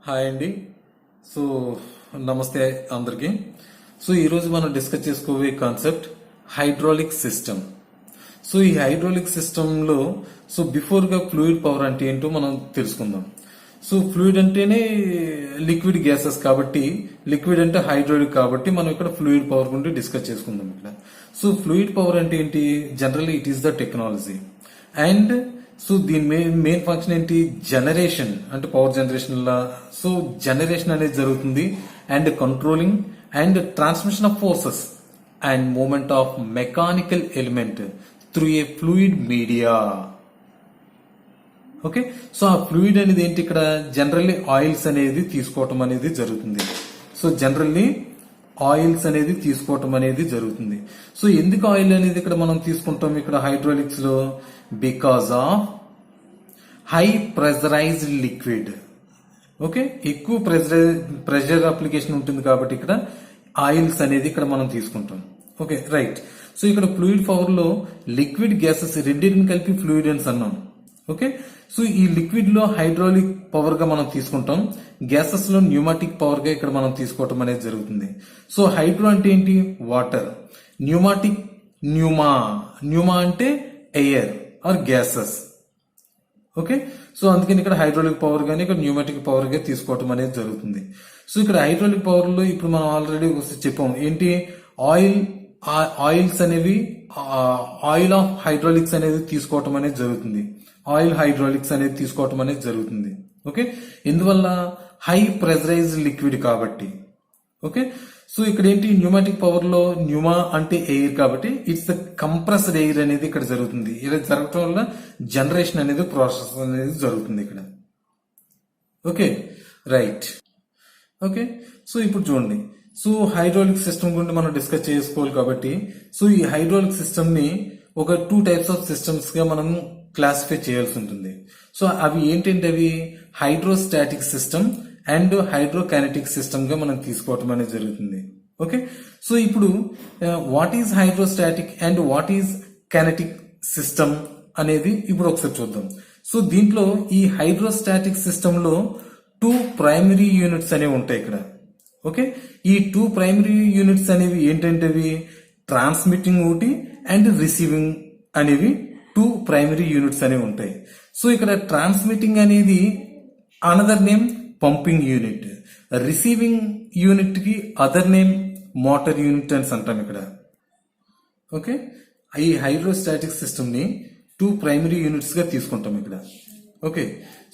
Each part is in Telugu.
హాయ్ అండి. సో నమస్తే అందరికి. సో ఈరోజు మనం డిస్కస్ చేసుకోబోయే కాన్సెప్ట్ హైడ్రాలిక్ సిస్టమ్. సో ఈ హైడ్రాలిక్ సిస్టంలో బిఫోర్గా ఫ్లూయిడ్ పవర్ అంటే ఏంటో మనం తెలుసుకుందాం. సో ఫ్లూయిడ్ అంటేనే లిక్విడ్ గ్యాసెస్ కాబట్టి, లిక్విడ్ అంటే హైడ్రాలిక్ కాబట్టి మనం ఇక్కడ ఫ్లూయిడ్ పవర్ గురించి డిస్కస్ చేసుకుందాం ఇక్కడ. సో ఫ్లూయిడ్ పవర్ అంటే ఏంటి? Generally it is the technology and దీని మెయిన్ ఫంక్షన్ ఏంటి? జనరేషన్ అంటే పవర్ జనరేషన్ లా. సో జనరేషన్ అనేది జరుగుతుంది and controlling and transmission of forces and moment of mechanical element through a fluid media. Okay, so ఆ ఫ్లూయిడ్ అనేది ఏంటి? ఇక్కడ జనరల్లీ ఆయిల్స్ అనేది తీసుకోవటం అనేది జరుగుతుంది. సో జనరల్లీ ఆయిల్స్ అనేది తీసుకోవటం అనేది జరుగుతుంది. సో ఎందుకు ఆయిల్ అనేది ఇక్కడ మనం తీసుకుంటాం ఇక్కడ హైడ్రాలిక్స్ లో? Because of high pressurised liquid. Okay, ఎక్కువ ప్రెషర్ అప్లికేషన్ ఉంటుంది కాబట్టి ఇక్కడ ఆయిల్స్ అనేది ఇక్కడ మనం తీసుకుంటాం. Okay, right. సో ఇక్కడ ఫ్లూయిడ్ పవర్ లో లిక్విడ్ గ్యాసెస్ రెండింటిని కలిపి ఫ్లూయిడ్ అని అన్నాం. ఓకే, సో ఈ లిక్విడ్ లో హైడ్రాలిక్ పవర్ గా మనం తీసుకుంటాం, గ్యాసెస్ లో న్యూమాటిక్ పవర్ గా ఇక్కడ మనం తీసుకోవటం అనేది జరుగుతుంది. సో హైడ్రో అంటే ఏంటి? వాటర్. న్యూమాటిక్, న్యూమా అంటే air or gases. Okay, so అందుకని ఇక్కడ హైడ్రాలిక్ పవర్ గానీ ఇక్కడ న్యూమాటిక్ పవర్ గా తీసుకోవటం అనేది జరుగుతుంది. సో ఇక్కడ హైడ్రాలిక్ పవర్ లో ఇప్పుడు మనం ఆల్రెడీ చెప్పాం ఏంటి? ఆయిల్స్ అనేవి ఆయిల్ ఆఫ్ హైడ్రాలిక్స్ అనేది తీసుకోవటం అనేది జరుగుతుంది. ఆయిల్ హైడ్రాలిక్స్ అనేది తీసుకోవటం అనేది జరుగుతుంది. ఓకే, ఎందువల్ల? హై ప్రెజరైజ్డ్ లిక్విడ్ కాబట్టి. ఓకే, సో ఇక్కడ ఏంటి? న్యూమాటిక్ పవర్ లో న్యూమా అంటే ఎయిర్ కాబట్టి ఇట్స్ ద కంప్రెస్డ్ ఎయిర్ అనేది ఇక్కడ జరుగుతుంది. ఇలా జరగటం వల్ల జనరేషన్ అనేది ప్రాసెస్ అనేది జరుగుతుంది ఇక్కడ. Okay, right. ఓకే, సో ఇప్పుడు చూడండి. సో హైడ్రాలిక్ సిస్టమ్ గురించి మనం డిస్కస్ చేసుకోవాలి కాబట్టి సో ఈ హైడ్రాలిక్ సిస్టమ్ ని ఒక 2 టైప్స్ ఆఫ్ సిస్టమ్స్ గా మనం క్లాసిఫై చేయాల్సి ఉంటుంది. సో అవి ఏంటంటే అవి హైడ్రోస్టాటిక్ సిస్టమ్ అండ్ హైడ్రోకైనెటిక్ సిస్టమ్ గా మనం తీసుకోవటం అనేది జరుగుతుంది. ఓకే, సో ఇప్పుడు what is hydrostatic and what is kinetic system అనేది ఇప్పుడు ఒకసారి చూద్దాం. సో దీంట్లో ఈ హైడ్రోస్టాటిక్ సిస్టమ్ లో 2 ప్రైమరీ యూనిట్స్ అనేవి ఉంటాయి ఇక్కడ. ఓకే, ఈ 2 ప్రైమరీ యూనిట్స్ అనేవి ఏంటంటే అవి ట్రాన్స్మిటింగ్ ఒకటి అండ్ రిసీవింగ్ అనేవి 2 ప్రైమరీ యూనిట్స్ అనేవి ఉంటాయి. సో ఇక్కడ ట్రాన్స్మిటింగ్ అనేది another name pumping unit, receiving unit కి అదర్ నేమ్ మోటార్ యూనిట్ అని అంటాం ఇక్కడ. ఓకే, ఈ హైడ్రోస్టాటిక్ సిస్టమ్ ని 2 ప్రైమరీ యూనిట్స్ గా తీసుకుంటాం ఇక్కడ. ఓకే,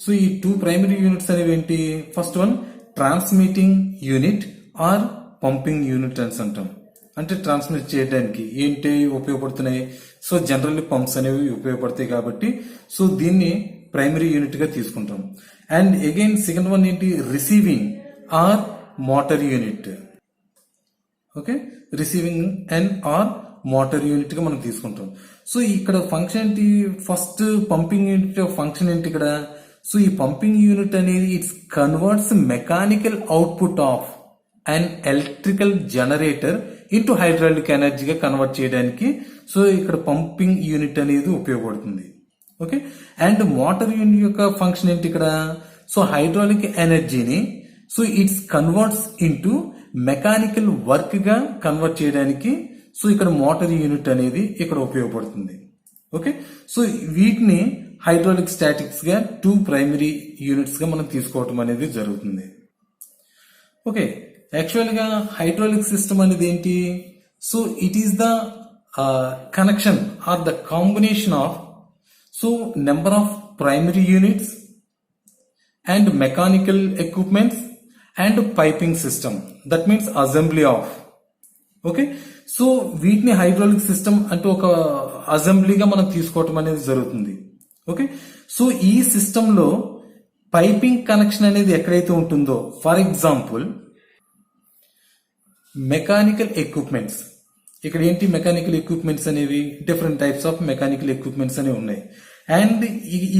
సో ఈ 2 ప్రైమరీ యూనిట్స్ అనేవి ఏంటి? First one transmitting unit or pumping unit అని అంటాం. అంటే ట్రాన్స్మిట్ చేయడానికి ఏంటి ఉపయోగపడుతున్నాయి? సో జనరల్లీ పంప్స్ అనేవి ఉపయోగపడతాయి కాబట్టి సో దీన్ని ప్రైమరీ యూనిట్ గా తీసుకుంటాం. అండ్ అగైన్ సెకండ్ వన్ ఏంటి? Receiving are motor unit. Okay, receiving and are motor unit గా మనం తీసుకుంటాం. సో ఇక్కడ ఫంక్షన్ ఏంటి? ఫస్ట్ పంపింగ్ యూనిట్ ఫంక్షన్ ఏంటి ఇక్కడ? సో ఈ పంపింగ్ యూనిట్ అనేది it's converts mechanical output of and electrical generator into hydraulic ఎనర్జీగా కన్వర్ట్ చేయడానికి సో ఇక్కడ పంపింగ్ యూనిట్ అనేది ఉపయోగపడుతుంది. ఓకే, అండ్ మోటార్ యూనిట్ యొక్క ఫంక్షన్ ఏంటి ఇక్కడ? సో హైడ్రాలిక్ ఎనర్జీని so it's converts into mechanical work గా కన్వర్ట్ చేయడానికి సో ఇక్కడ మోటార్ యూనిట్ అనేది ఇక్కడ ఉపయోగపడుతుంది. ఓకే, సో వీటిని హైడ్రాలిక్ స్టాటిక్స్ గా 2 ప్రైమరీ యూనిట్స్ గా మనం తీసుకోవటం అనేది జరుగుతుంది. ఓకే, యాక్చువల్ గా హైడ్రాలిక్ సిస్టమ్ అనేది ఏంటి? So it is the connection or the combination of so number of primary units and mechanical equipments and piping system, that means assembly of. Okay, so వీటిని హైడ్రాలిక్ సిస్టమ్ అంటే ఒక అసెంబ్లీగా మనం తీసుకోవటం అనేది జరుగుతుంది. ఓకే, సో ఈ సిస్టమ్ లో పైపింగ్ కనెక్షన్ అనేది ఎక్కడైతే ఉంటుందో, ఫర్ ఎగ్జాంపుల్ మెకానికల్ ఎక్విప్మెంట్స్. ఇక్కడ ఏంటి? మెకానికల్ ఎక్విప్మెంట్స్ అనేవి different types of mechanical equipments అనేవి ఉన్నాయి అండ్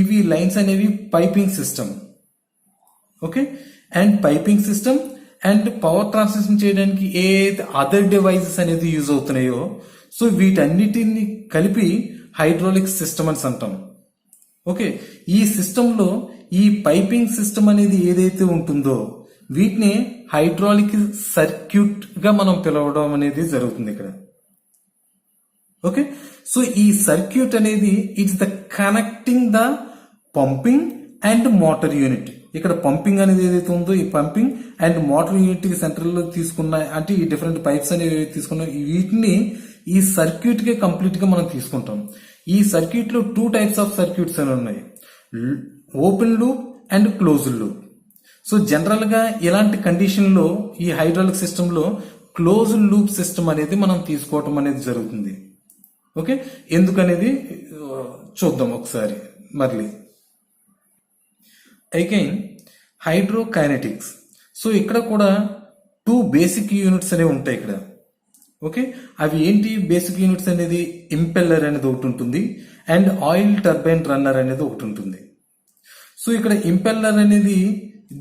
ఇవి లైన్స్ అనేవి piping system. Okay, and piping system and power transmission చేయడానికి ఏ అదర్ డివైజెస్ అనేది యూజ్ అవుతున్నాయో సో వీటన్నిటిని కలిపి హైడ్రాలిక్ సిస్టమ్ అని అంటాం. ఓకే, ఈ సిస్టంలో ఈ పైపింగ్ సిస్టమ్ అనేది ఏదైతే ఉంటుందో వీటిని హైడ్రాలిక్ సర్క్యూట్ గా మనం పిలవడం అనేది జరుగుతుంది ఇక్కడ. ఓకే, సో ఈ సర్క్యూట్ అనేది it's the connecting the pumping and motor unit. ఇక్కడ పంపింగ్ అనేది ఏదైతే ఉందో ఈ పంపింగ్ అండ్ మోటార్ యూనిట్ కి సెంట్రల్ లో తీసుకున్న అంటే ఈ డిఫరెంట్ పైప్స్ అనేవి తీసుకున్నాం వీటిని ఈ సర్క్యూట్ కి కంప్లీట్ గా మనం తీసుకుంటాం. ఈ సర్క్యూట్ లో 2 టైప్స్ ఆఫ్ సర్క్యూట్స్ అని ఉన్నాయి, open loop and closed loop. So general గా ఇలాంటి కండిషన్ లో ఈ హైడ్రాలిక్ సిస్టమ్ లో క్లోజ్డ్ లూప్ సిస్టమ్ అనేది మనం తీసుకోవటం అనేది జరుగుతుంది. ఓకే, ఎందుకనేది చూద్దాం ఒకసారి మళ్ళీ. అగైన్ హైడ్రోకైనెటిక్స్. సో ఇక్కడ కూడా 2 బేసిక్ యూనిట్స్ అనేవి ఉంటాయి ఇక్కడ. ఓకే, అవి ఏంటి బేసిక్ యూనిట్స్ అనేది? ఇంపెల్లర్ అనేది ఒకటి ఉంటుంది అండ్ ఆయిల్ టర్బైన్ రన్నర్ అనేది ఒకటి ఉంటుంది. సో ఇక్కడ ఇంపెల్లర్ అనేది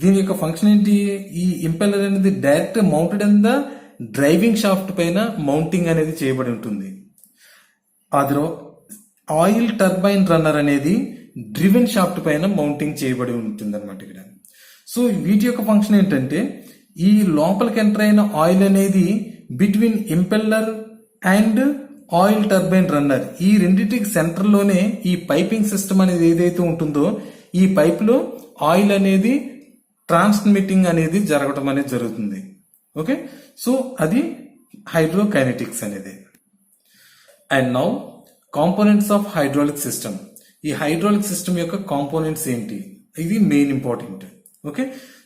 దీని యొక్క ఫంక్షన్ ఏంటి? ఈ ఇంపెల్లర్ అనేది direct mounted in the driving shaft పైన మౌంటింగ్ అనేది చేయబడి ఉంటుంది. అదో ఆయిల్ టర్బైన్ రన్నర్ అనేది డ్రివెన్ షాఫ్ట్ పైన మౌంటింగ్ చేయబడి ఉంటుంది అనమాట ఇక్కడ. సో వీటి యొక్క ఫంక్షన్ ఏంటంటే ఈ లోపలికి ఎంటర్ అయిన ఆయిల్ అనేది between impeller and oil turbine runner ఈ రెండింటికి సెంటర్ లోనే ఈ పైపింగ్ సిస్టమ్ అనేది ఏదైతే ఉంటుందో ఈ పైప్ లో ఆయిల్ అనేది ట్రాన్స్మిటింగ్ అనేది జరగడం అనేది జరుగుతుంది. ఓకే, సో అది హైడ్రోకైనెటిక్స్ అనేది. And now components of hydraulic system. ఈ హైడ్రాలిక్ సిస్టమ్ యొక్క కాంపోనెంట్స్ ఏంటి? ఇది మెయిన్ ఇంపార్టెంట్. ఓకే,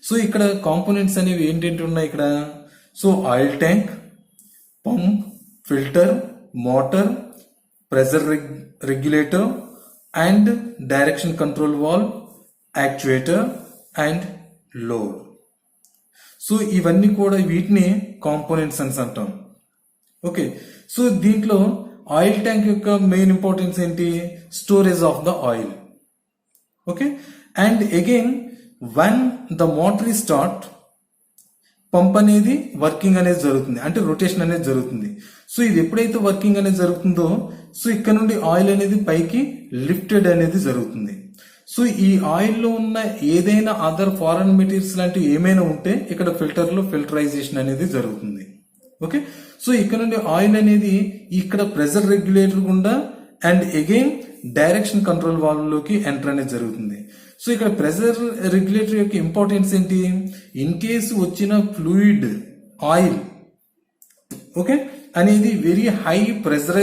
సో ఇక్కడ కాంపోనెంట్స్ అనేవి ఏంటంటే ఉన్నాయి ఇక్కడ. So oil tank, pump, filter, motor, pressure regulator and direction control valve, actuator and load. So ఇవన్నీ కూడా వీటిని కాంపోనెంట్స్ అని అంటాం. ఓకే, సో దీంట్లో ఆయిల్ ట్యాంక్ యొక్క మెయిన్ ఇంపార్టెన్స్ ఏంటి? Storage of the oil. Okay, and again one the motor start pump అనేది వర్కింగ్ అనేది జరుగుతుంది, అంటే రొటేషన్ అనేది జరుగుతుంది. సో ఇది ఎప్పుడైతే వర్కింగ్ అనేది జరుగుతుందో సో ఇక్కడ నుండి ఆయిల్ అనేది పైకి లిఫ్టెడ్ అనేది జరుగుతుంది. సో ఈ ఆయిల్ లో ఉన్న ఏదైనా అదర్ ఫారెన్ మెటీరియల్స్ లాంటివి ఏమైనా ఉంటే ఇక్కడ ఫిల్టర్ లో ఫిల్టరైజేషన్ అనేది జరుగుతుంది. ఓకే, సో ఇక్కడ నుండి ఆయిల్ అనేది ఇక్కడ ప్రెషర్ రెగ్యులేటర్ గుండా and again direction control valve లోకి ఎంటర్ అనేది జరుగుతుంది. సో ఇక్కడ ప్రెషర్ రెగ్యులేటర్ యొక్క ఇంపార్టెన్స్ ఏంటి? ఇన్ కేసు వచ్చిన ఫ్లూయిడ్ ఆయిల్ ఓకే అనేది వెరీ హై ప్రెషర్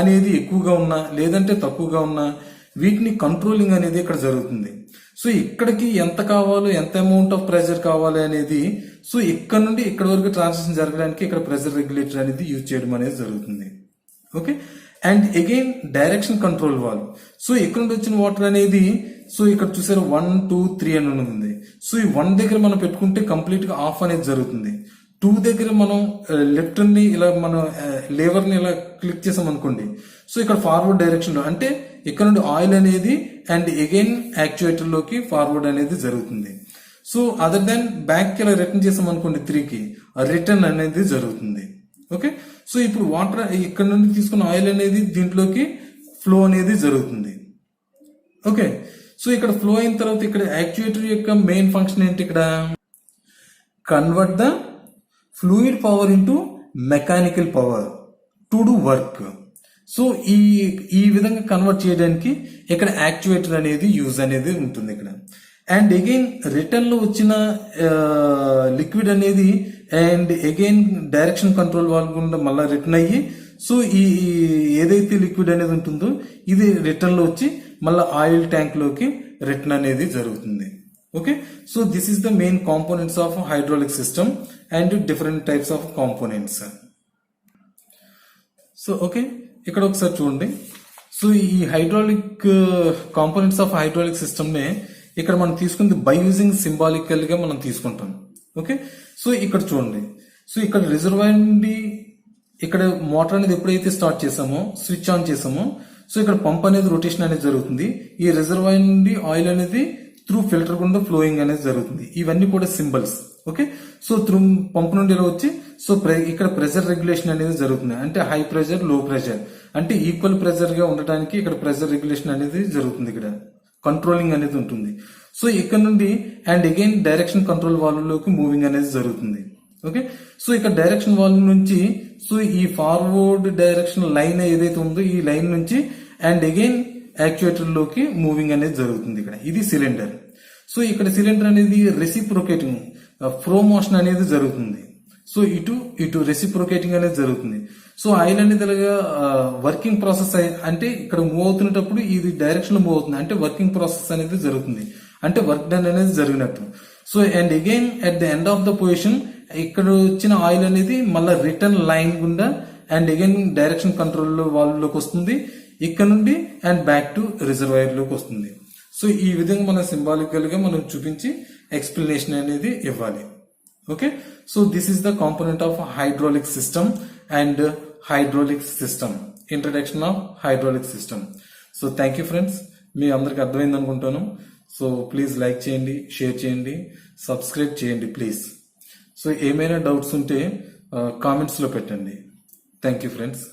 అనేది ఎక్కువగా ఉన్నా లేదంటే తక్కువగా ఉన్నా వీటిని కంట్రోలింగ్ అనేది ఇక్కడ జరుగుతుంది. సో ఇక్కడికి ఎంత కావాలో ఎంత అమౌంట్ ఆఫ్ ప్రెషర్ కావాలి అనేది సో ఇక్కడ నుండి ఇక్కడ వరకు ట్రాన్సాక్షన్ జరగడానికి ఇక్కడ ప్రెషర్ రెగ్యులేటర్ అనేది యూజ్ చేయడం అనేది జరుగుతుంది. Okay, and again direction control valve. So ఇక్కడ నుండి వచ్చిన వాటర్ అనేది సో ఇక్కడ చూసారు 1, 2, 3 అని ఉంది. సో ఈ 1 దగ్గర మనం పెట్టుకుంటే కంప్లీట్ గా ఆఫ్ అనేది జరుగుతుంది. 2 దగ్గర మనం లెఫ్ట్ ని ఇలా మనం లేవర్ ని ఇలా క్లిక్ చేసాం అనుకోండి సో ఇక్కడ ఫార్వర్డ్ డైరెక్షన్ లో అంటే ఇక్కడ నుండి ఆయిల్ అనేది అండ్ అగైన్ యాక్చుయేటర్ లోకి ఫార్వర్డ్ అనేది జరుగుతుంది. సో అదర్ దాన్ బ్యాక్ కి ఇలా రిటర్న్ చేసాం అనుకోండి 3 కి రిటర్న్ అనేది జరుగుతుంది. ఓకే, సో ఇప్పుడు వాటర్ ఇక్కడ నుండి తీసుకున్న ఆయిల్ అనేది దీంట్లోకి ఫ్లో అనేది జరుగుతుంది. ఓకే, సో ఇక్కడ ఫ్లో అయిన తర్వాత ఇక్కడ యాక్చుయేటర్ యొక్క మెయిన్ ఫంక్షన్ ఏంటి? ఇక్కడ convert the fluid power into mechanical power to do work. So ఈ విధంగా కన్వర్ట్ చేయడానికి ఇక్కడ యాక్చుయేటర్ అనేది యూజ్ అనేది ఉంటుంది ఇక్కడ. అండ్ అగైన్ రిటర్న్ లో వచ్చిన లిక్విడ్ అనేది and again direction control valve గుండా మళ్ళీ రిటర్న్ అయ్యి సో ఈ ఏదైతే లిక్విడ్ అనేది ఉంటుందో ఇది రిటర్న్ లో వచ్చి మళ్ళీ ఆయిల్ ట్యాంక్ లోకి రిటర్న్ అనేది జరుగుతుంది. Okay, so this is the main components of hydraulic system and different types of components. So okay, ఇక్కడ ఒకసారి చూడండి. సో ఈ hydraulic components of hydraulic system నే ఇక్కడ మనం తీసుకుంది బై యూజింగ్ సింబాలికల్ గా మనం తీసుకుంటాం. ఓకే, సో ఇక్కడ చూడండి. సో ఇక్కడ రిజర్వాయర్ నుండి ఇక్కడ మోటార్ అనేది ఎప్పుడైతే స్టార్ట్ చేసామో స్విచ్ ఆన్ చేసామో సో ఇక్కడ పంప్ అనేది రొటేషన్ అనేది జరుగుతుంది. ఈ రిజర్వాయర్ నుండి ఆయిల్ అనేది త్రూ ఫిల్టర్ గుండా ఫ్లోయింగ్ అనేది జరుగుతుంది. ఇవన్నీ కూడా symbols. Okay, so through pump నుండి ఇలా వచ్చి సో ఇక్కడ ప్రెషర్ రెగ్యులేషన్ అనేది జరుగుతుంది. అంటే హై ప్రెషర్ లో ప్రెషర్ అంటే ఈక్వల్ ప్రెషర్ గా ఉండటానికి ఇక్కడ ప్రెషర్ రెగ్యులేషన్ అనేది జరుగుతుంది ఇక్కడ కంట్రోలింగ్ అనేది ఉంటుంది. సో ఇక్కడ నుండి and again direction control valve లోకి మూవింగ్ అనేది జరుగుతుంది. ఓకే, సో ఇక్కడ డైరెక్షన్ వాల్వ్ నుంచి సో ఈ ఫార్వర్డ్ డైరెక్షన్ లైన్ ఏదైతే ఉందో ఈ లైన్ నుంచి అండ్ అగైన్ యాక్చుయేటర్ లోకి మూవింగ్ అనేది జరుగుతుంది. ఇక్కడ ఇది సిలిండర్. సో ఇక్కడ సిలిండర్ అనేది రెసిప్రొకేటింగ్ ఫ్లో మోషన్ అనేది జరుగుతుంది. సో ఇటు రెసిప్రొకేటింగ్ అనేది జరుగుతుంది. సో ఆయిల్ అనేది అలాగా వర్కింగ్ ప్రాసెస్ అంటే ఇక్కడ మూవ్ అవుతున్నప్పుడు ఇది డైరెక్షన్ లో మూవ్ అవుతుంది అంటే వర్కింగ్ ప్రాసెస్ అనేది జరుగుతుంది, అంటే వర్క్ డన్ అనేది జరిగినట్టు. So and again at the end of the position ఇక్కడ వచ్చిన ఆయిల్ అనేది మళ్ళీ రిటర్న్ లైన్ గుండా and again direction control valve లోకి వస్తుంది, ఇక్కడ నుండి అండ్ బ్యాక్ టు రిజర్వాయర్ లోకి వస్తుంది. సో ఈ విధంగా మనం సింబాలికల్ గా మనం చూపించి ఎక్స్ప్లెనేషన్ అనేది ఇవ్వాలి. Okay, so this is the component of hydraulic system and hydraulic system, introduction of hydraulic system. So thank you friends, మీ అందరికి అర్థమైంది అనుకుంటాను. సో ప్లీజ్ లైక్ చేయండి, షేర్ చేయండి, సబ్స్క్రైబ్ చేయండి ప్లీజ్. సో ఏమైనా డౌట్స్ ఉంటే కామెంట్స్ లో పెట్టండి. Thank you friends.